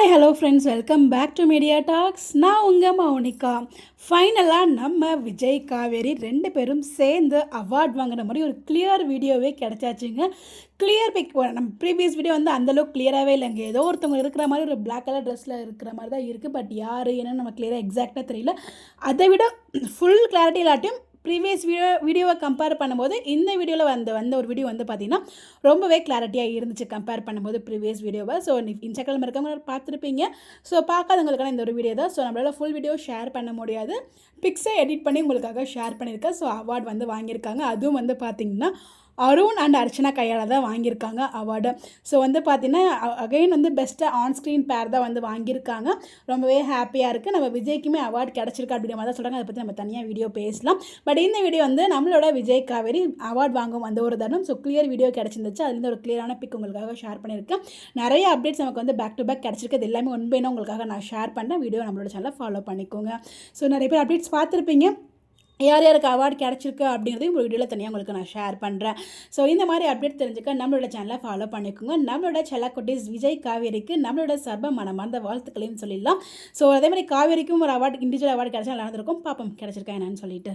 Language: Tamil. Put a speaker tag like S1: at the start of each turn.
S1: Hi hello friends, welcome back to media talks. நான் உங்கள் மௌனிகா. ஃபைனலாக நம்ம விஜய் காவேரி 2 பேரும் சேர்ந்து அவார்ட் வாங்கின மாதிரி ஒரு கிளியர் வீடியோவே கிடச்சாச்சுங்க. கிளியர் பிக் நம்ம ப்ரீவியஸ் வீடியோ வந்து அந்தளவுக்கு கிளியராகவே இல்லைங்க. ஏதோ ஒருத்தவங்க இருக்கிற மாதிரி ஒரு பிளாக் கலர் ட்ரெஸ்ஸில் இருக்கிற மாதிரி தான் இருக்குது. பட் யார் என்னன்னு நம்ம கிளியராக எக்ஸாக்டாக தெரியல. அதை விட ஃபுல் கிளாரிட்டி இல்லாட்டியும் ப்ரீவியஸ் வீடியோவை கம்பேர் பண்ணும்போது இந்த வீடியோவில் வந்த ஒரு வீடியோ வந்து பார்த்திங்கன்னா ரொம்பவே கிளாரிட்டியாக இருந்துச்சு கம்பேர் பண்ணும்போது ப்ரீவியஸ் வீடியோவை. ஸோ இன்ஸ்டாகிராம் இருக்கவங்க பார்த்துருப்பீங்க. ஸோ பார்க்காதவங்களுக்கான இந்த ஒரு வீடியோ தான். ஸோ நம்மளால் ஃபுல் வீடியோ ஷேர் பண்ண முடியாது. பிக்ஸை எடிட் பண்ணி உங்களுக்காக ஷேர் பண்ணியிருக்கேன். ஸோ அவார்டு வந்து வாங்கியிருக்காங்க. அதுவும் வந்து பார்த்திங்கன்னா அருண் அண்ட் அர்ச்சனா கையால் தான் வாங்கியிருக்காங்க அவார்டு. ஸோ வந்து பார்த்திங்கன்னா அகைன் வந்து பெஸ்ட்டாக ஆன் ஸ்க்ரீன் பேர் தான் வந்து வாங்கியிருக்காங்க. ரொம்பவே ஹாப்பியாக இருக்குது. நம்ம விஜய்க்குமே அவார்டு கிடச்சிருக்கு அப்படிங்கிற மாதிரி தான் சொல்கிறாங்க. அதை பற்றி நம்ம தனியாக வீடியோ பேசலாம். பட் இந்த வீடியோ வந்து நம்மளோட விஜய் காவேரி அவார்டு வாங்கும் அந்த ஒரு தருணம். ஸோ கிளியர் வீடியோ கிடச்சிருந்துச்சு. அதுலேருந்து ஒரு கிளியரான பிக் உங்களுக்காக ஷேர் பண்ணியிருக்கேன். நிறைய அப்டேட்ஸ் நமக்கு வந்து பேக் டு பேக் கிடச்சிருக்கு. அது எல்லாமே ஒன்பேனா உங்களுக்காக நான் ஷேர் பண்ணேன். வீடியோ நம்மளோட சேனலை ஃபாலோ பண்ணிக்கோங்க. ஸோ நிறைய பேர் அப்டேட்ஸ் பார்த்துருப்பீங்க. யார் யாருக்கு அவார்டு கிடச்சிருக்கு அப்படிங்கிறதையும் ஒரு வீடியோவில் தனியாக உங்களுக்கு நான் ஷேர் பண்ணுறேன். ஸோ இந்த மாதிரி அப்டேட் தெரிஞ்சுக்க நம்மளோட சேனலை ஃபாலோ பண்ணிக்கோங்க. நம்மளோட செல்லக்குட்டீஸ் விஜய் காவேரிக்கு நம்மளோட சர்ப மனமார்ந்த வாழ்த்துக்களையும் சொல்லிடலாம். ஸோ அதே மாதிரி காவேரிக்கும் ஒரு அவார்டு இண்டிவிஜுவல் அவார்டு கிடச்சா நல்லா இருந்திருக்கும். பார்ப்போம் கிடச்சிருக்கா என்னன்னு சொல்லிட்டு.